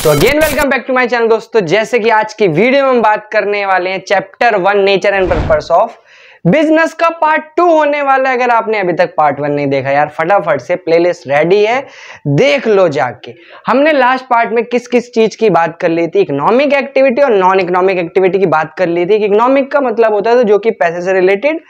तो again welcome back to my channel दोस्तों। जैसे कि आज की वीडियो में हम बात करने वाले हैं chapter 1 nature and purpose of business का पार्ट 2 होने वाला है। अगर आपने अभी तक पार्ट 1 नहीं देखा यार, फटाफट से प्लेलिस्ट रेडी है, देख लो जाके। हमने लास्ट पार्ट में किस किस चीज की बात कर ली थी, इकोनॉमिक एक्टिविटी और नॉन इकोनॉमिक एक्टिविटी की बात कर ली थी। इकोनॉमिक का मतलब होता है जो कि पैसे से रिलेटेड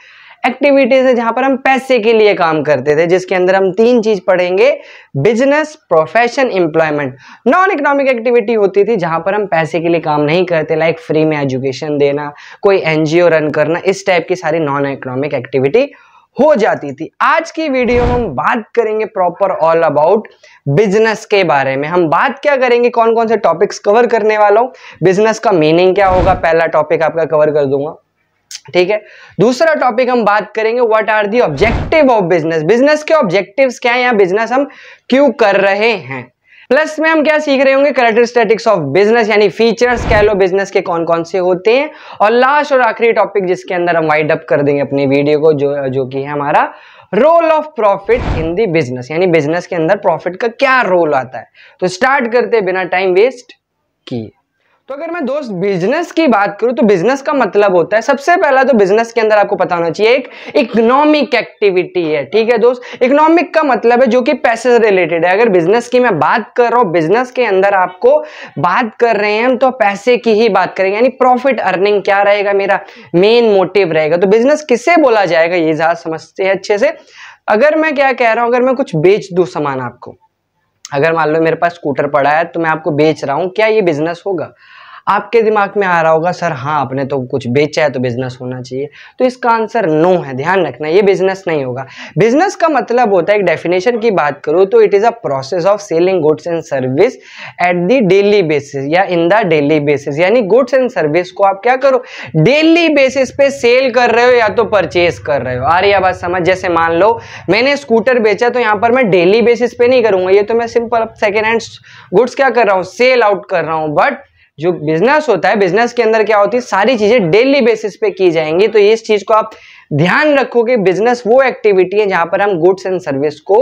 एक्टिविटीज है, जहां पर हम पैसे के लिए काम करते थे, जिसके अंदर हम 3 चीज पढ़ेंगे, business, profession, employment. Non economic activity होती थी जहां पर हम पैसे के लिए काम नहीं करते, लाइक फ्री में एजुकेशन देना, कोई एनजीओ रन करना, इस टाइप की सारी नॉन इकोनॉमिक एक्टिविटी हो जाती थी। आज की वीडियो में हम बात करेंगे प्रॉपर ऑल अबाउट बिजनेस के बारे में। हम बात क्या करेंगे, कौन कौन से टॉपिक्स कवर करने वाला हूं, बिजनेस का मीनिंग क्या होगा, पहला टॉपिक आपका कवर कर दूंगा, ठीक है। दूसरा टॉपिक हम बात करेंगे what are the objective of business, business के ऑब्जेक्टिव्स क्या है या बिजनेस हम क्यों कर रहे हैं। प्लस में हम क्या सीख रहे होंगे, कैरेक्टरिस्टिक्स ऑफ बिजनेस यानी फीचर्स कह लो बिजनेस के कौन कौन से होते हैं। और लास्ट और आखिरी टॉपिक जिसके अंदर हम वाइड अप कर देंगे अपनी वीडियो को, जो कि है हमारा role of profit in the business, यानी बिजनेस के अंदर प्रॉफिट का क्या रोल आता है। तो स्टार्ट करते बिना टाइम वेस्ट किए। तो अगर मैं दोस्त बिजनेस की बात करूं तो बिजनेस का मतलब होता है, सबसे पहला तो बिजनेस के अंदर आपको पता होना चाहिए, एक इकोनॉमिक एक्टिविटी है, ठीक है दोस्त। इकोनॉमिक का मतलब है जो कि पैसे से रिलेटेड है। अगर बिजनेस की मैं बात कर रहा हूं, बिजनेस के अंदर आपको बात कर रहे हैं हम, तो पैसे की ही बात करेंगे, यानी प्रॉफिट अर्निंग क्या रहेगा, मेरा मेन मोटिव रहेगा। तो बिजनेस किससे बोला जाएगा ये ज्यादा समझते हैं अच्छे से। अगर मैं क्या कह रहा हूं, अगर मैं कुछ बेच दूं सामान आपको, अगर मान लो मेरे पास स्कूटर पड़ा है तो मैं आपको बेच रहा हूं, क्या ये बिजनेस होगा? आपके दिमाग में आ रहा होगा सर हाँ आपने तो कुछ बेचा है तो बिजनेस होना चाहिए। तो इसका आंसर नो है, ध्यान रखना, ये बिजनेस नहीं होगा। बिजनेस का मतलब होता है, एक डेफिनेशन की बात करूं तो it is a process of selling goods and service at the daily basis या इन द डेली बेसिस, यानी गुड्स एंड सर्विस को आप क्या करो, डेली बेसिस पे सेल कर रहे हो या तो परचेज कर रहे हो। आ रही है बात समझ। जैसे मान लो मैंने स्कूटर बेचा तो यहाँ पर मैं डेली बेसिस पे नहीं करूंगा, ये तो मैं सिंपल सेकेंड हैंड गुड्स क्या कर रहा हूँ, सेल आउट कर रहा हूँ। बट जो बिजनेस होता है, बिजनेस के अंदर क्या होती है, सारी चीजें डेली बेसिस पे की जाएंगी। तो इस चीज को आप ध्यान रखो कि बिजनेस वो एक्टिविटी है जहां पर हम गुड्स एंड सर्विस को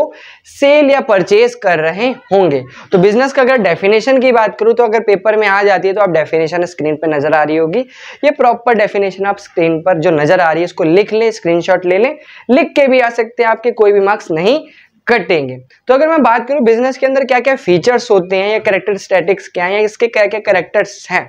सेल या परचेज कर रहे होंगे। तो बिजनेस का अगर डेफिनेशन की बात करूं तो अगर पेपर में आ जाती है तो आप डेफिनेशन स्क्रीन पर नजर आ रही होगी, ये प्रॉपर डेफिनेशन आप स्क्रीन पर जो नजर आ रही है इसको लिख लें, स्क्रीनशॉट ले लें, लिख के भी आ सकते हैं, आपके कोई भी मार्क्स नहीं कटेंगे। तो अगर मैं बात करूं बिजनेस के अंदर क्या क्या फीचर्स होते हैं या कैरेक्टरिस्टिक्स क्या है या इसके क्या क्या कैरेक्टर्स हैं,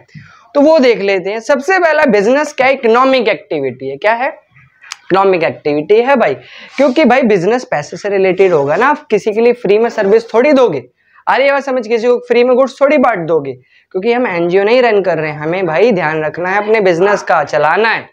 तो वो देख लेते हैं। सबसे पहला बिजनेस क्या है, इकोनॉमिक एक्टिविटी है। क्या है? इकोनॉमिक एक्टिविटी है भाई, क्योंकि भाई बिजनेस पैसे से रिलेटेड होगा ना। आप किसी के लिए फ्री में सर्विस थोड़ी दोगे, अरे बात समझ, किसी को फ्री में गुड्स थोड़ी बांट दोगे, क्योंकि हम एनजीओ नहीं रन कर रहे हैं, हमें भाई ध्यान रखना है, अपने बिजनेस का चलाना है।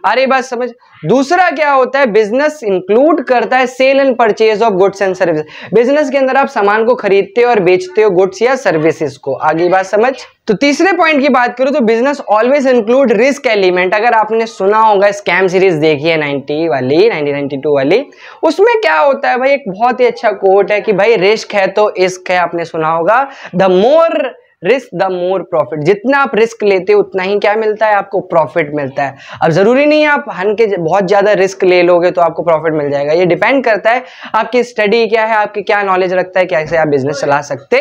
अरे बात समझ। दूसरा क्या होता है, बिजनेस इंक्लूड करता है sale and purchase of goods and service. Business के अंदर आप सामान को खरीदते हो और बेचते हो, गुड्स या सर्विसेज को। आगे बात समझ। तो तीसरे पॉइंट की बात करूं तो business always include risk element. अगर आपने सुना होगा स्कैम सीरीज देखी है 1992 वाली, उसमें क्या होता है भाई, एक बहुत ही अच्छा कोट है कि भाई रिस्क है तो इश्क है। आपने सुना होगा, the more risk the more profit. जितना आप रिस्क लेते हो उतना ही क्या मिलता है, आपको प्रॉफिट मिलता है। अब जरूरी नहीं है आप हन के बहुत ज्यादा रिस्क ले लोगे तो आपको प्रॉफिट मिल जाएगा, ये डिपेंड करता है आपकी स्टडी क्या है, आपकी क्या नॉलेज रखता है, कैसे आप बिजनेस चला सकते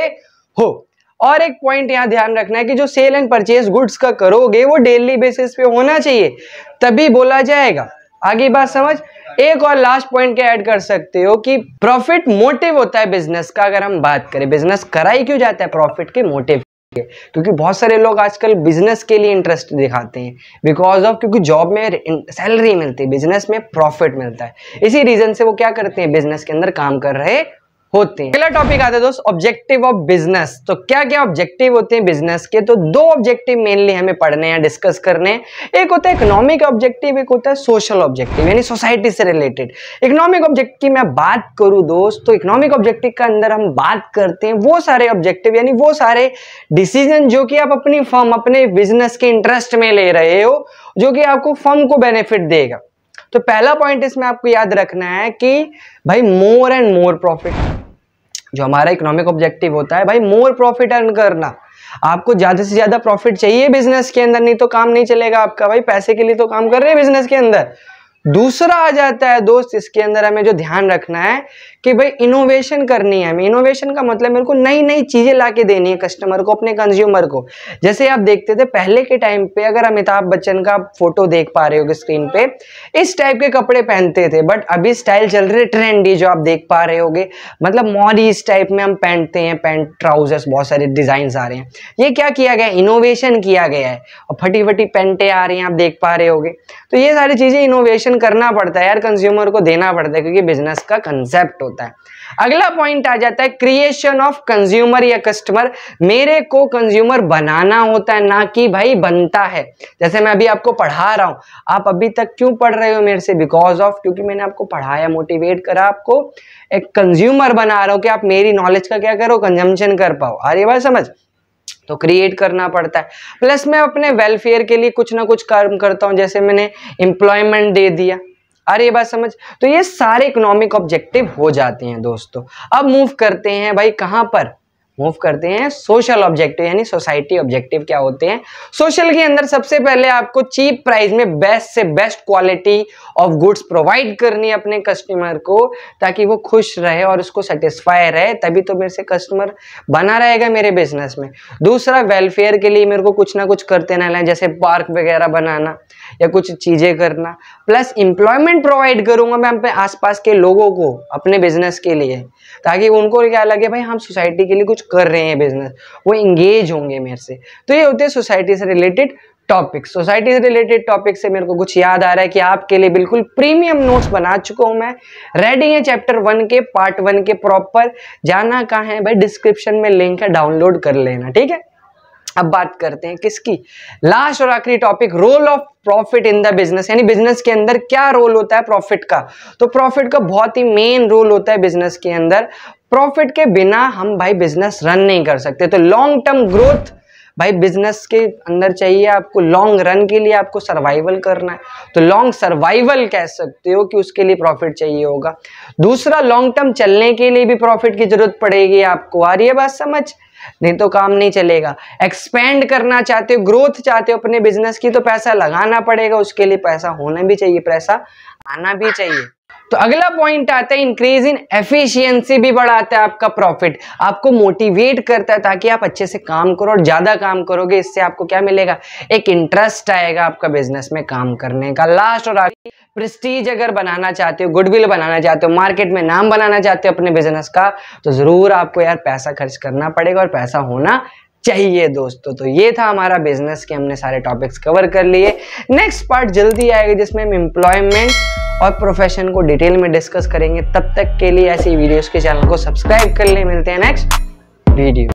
हो। और एक पॉइंट यहाँ ध्यान रखना है कि जो सेल एंड परचेज गुड्स का करोगे वो डेली बेसिस पे होना चाहिए, तभी बोला जाएगा। आगे बात समझ। एक और लास्ट पॉइंट क्या ऐड कर सकते हो कि प्रॉफिट मोटिव होता है बिजनेस का। अगर हम बात करें बिजनेस कराई क्यों जाता है, प्रॉफिट के मोटिव, क्योंकि बहुत सारे लोग आजकल बिजनेस के लिए इंटरेस्ट दिखाते हैं बिकॉज ऑफ, क्योंकि जॉब में सैलरी मिलती है, बिजनेस में प्रॉफिट मिलता है, इसी रीजन से वो क्या करते हैं, बिजनेस के अंदर काम कर रहे होते हैं। अगला टॉपिक आता है दोस्त, ऑब्जेक्टिव ऑफ बिजनेस। तो क्या क्या ऑब्जेक्टिव होते हैं बिजनेस के, तो 2 ऑब्जेक्टिव मेनली हमें पढ़ने हैं, डिस्कस करने हैं। एक होता है इकोनॉमिक ऑब्जेक्टिव, एक होता है सोशल ऑब्जेक्टिव, यानी सोसाइटी से रिलेटेड। इकोनॉमिक ऑब्जेक्टिव की मैं बात करूं दोस्त, तो इकोनॉमिक ऑब्जेक्टिव के अंदर हम बात करते हैं वो सारे ऑब्जेक्टिव, यानी वो सारे डिसीजन जो कि आप अपनी फर्म, अपने बिजनेस के इंटरेस्ट में ले रहे हो, जो कि आपको फर्म को बेनिफिट देगा। तो पहला पॉइंट इसमें आपको याद रखना है कि भाई मोर एंड मोर प्रॉफिट, जो हमारा इकोनॉमिक ऑब्जेक्टिव होता है भाई मोर प्रॉफिट अर्न करना। आपको ज्यादा से ज्यादा प्रॉफिट चाहिए बिजनेस के अंदर, नहीं तो काम नहीं चलेगा आपका। भाई पैसे के लिए तो काम कर रहे हैं बिजनेस के अंदर, दूसरा आ जाता है दोस्त, इसके अंदर हमें जो ध्यान रखना है कि भाई इनोवेशन करनी है हमें। इनोवेशन का मतलब मेरे को नई नई चीजें लाके देनी है कस्टमर को, अपने कंज्यूमर को। जैसे आप देखते थे पहले के टाइम पे, अगर अमिताभ बच्चन का फोटो देख पा रहे हो स्क्रीन पे, इस टाइप के कपड़े पहनते थे, बट अभी स्टाइल चल रहे ट्रेंडी जो आप देख पा रहे होगे, मतलब मॉडी इस टाइप में हम पहनते हैं, पैंट ट्राउजर्स, बहुत सारे डिजाइन आ रहे हैं। ये क्या किया गया, इनोवेशन किया गया है, और फटी फटी पेंटे आ रही हैं आप देख पा रहे होगे। तो ये सारी चीजें इनोवेशन करना पड़ता है यार, कंज्यूमर को देना पड़ता है, क्योंकि बिजनेस का कंसेप्ट होता है। अगला पॉइंट आ जाता है क्रिएशन ऑफ कंज्यूमर या कस्टमर। मेरे को कंज्यूमर बनाना होता है, ना कि भाई बनता है। जैसे मैं अभी आपको पढ़ा रहा हूं, आप अभी तक क्यों पढ़ रहे हो मेरे से, बिकॉज ऑफ, क्योंकि मैंने आपको पढ़ाया, मोटिवेट करा, आपको एक कंज्यूमर बना रहा हूं कि आप मेरी नॉलेज का क्या करो, कंजम्पशन कर पाओ। आ रही बात समझ? तो क्रिएट करना पड़ता है। प्लस मैं अपने वेलफेयर के लिए कुछ ना कुछ काम करता हूं, जैसे मैंने एम्प्लॉयमेंट दे दिया। अरे ये बात समझ? तो ये सारे इकोनॉमिक ऑब्जेक्टिव हो जाते हैं दोस्तों। अब मूव करते हैं भाई कहां पर, मूव करते हैं सोशल ऑब्जेक्टिव, यानी सोसाइटी ऑब्जेक्टिव क्या होते हैं। सोशल के अंदर सबसे पहले आपको चीप प्राइस में बेस्ट से best quality of goods provide करनी है अपने कस्टमर को, ताकि वो खुश रहे और उसको सेटिस्फाई रहे, तभी तो मेरे से कस्टमर बना रहेगा मेरे बिजनेस में। दूसरा, वेलफेयर के लिए मेरे को कुछ ना कुछ करते रहना है, जैसे पार्क वगैरह बनाना या कुछ चीजें करना। प्लस एम्प्लॉयमेंट प्रोवाइड करूंगा मैं अपने आसपास के लोगों को अपने बिजनेस के लिए, ताकि उनको क्या लगे भाई हम सोसाइटी के लिए कुछ कर रहे हैं बिजनेस, वो इंगेज होंगे मेरे से। तो ये होते हैं सोसाइटी से रिलेटेड टॉपिक। सोसाइटी से रिलेटेड टॉपिक से मेरे को कुछ याद आ रहा है कि आपके लिए बिल्कुल प्रीमियम नोट्स बना चुका हूं मैं, रेडी है चैप्टर 1 के, पार्ट 1 के प्रॉपर। जाना कहाँ है भाई, डिस्क्रिप्शन में लिंक है, डाउनलोड कर लेना, ठीक है। अब बात करते हैं किसकी, लास्ट और आखिरी topic, role of profit in the business, यानी बिजनेस के अंदर क्या रोल होता है प्रॉफिट का। तो प्रॉफिट का बहुत ही मेन रोल होता है बिजनेस के अंदर। प्रॉफिट के बिना हम भाई बिजनेस रन नहीं कर सकते। तो लॉन्ग टर्म ग्रोथ भाई बिजनेस के अंदर चाहिए आपको, लॉन्ग रन के लिए आपको सर्वाइवल करना है, तो लॉन्ग सर्वाइवल कह सकते हो कि उसके लिए प्रॉफिट चाहिए होगा। दूसरा, लॉन्ग टर्म चलने के लिए भी प्रॉफिट की जरूरत पड़ेगी आपको। आ रही है बात समझ? नहीं तो काम नहीं चलेगा। एक्सपेंड करना चाहते हो, ग्रोथ चाहते हो अपने बिजनेस की, तो पैसा लगाना पड़ेगा, उसके लिए पैसा होना भी चाहिए, पैसा आना भी चाहिए। तो अगला पॉइंट आता है इंक्रीज इन एफिशिएंसी, भी बढ़ाता है आपका प्रॉफिट, आपको मोटिवेट करता है ताकि आप अच्छे से काम करो और ज्यादा काम करोगे। इससे आपको क्या मिलेगा, एक इंटरेस्ट आएगा आपका बिजनेस में काम करने का। लास्ट और आखिरी, प्रेस्टीज अगर बनाना चाहते हो, गुडविल बनाना चाहते हो, मार्केट में नाम बनाना चाहते हो अपने बिजनेस का, तो जरूर आपको यार पैसा खर्च करना पड़ेगा और पैसा होना चाहिए दोस्तों। तो ये था हमारा बिजनेस के, हमने सारे टॉपिक्स कवर कर लिए। नेक्स्ट पार्ट जल्दी आएगा जिसमें हम एम्प्लॉयमेंट और प्रोफेशन को डिटेल में डिस्कस करेंगे। तब तक के लिए ऐसी वीडियोस के चैनल को सब्सक्राइब कर ले। मिलते हैं नेक्स्ट वीडियो।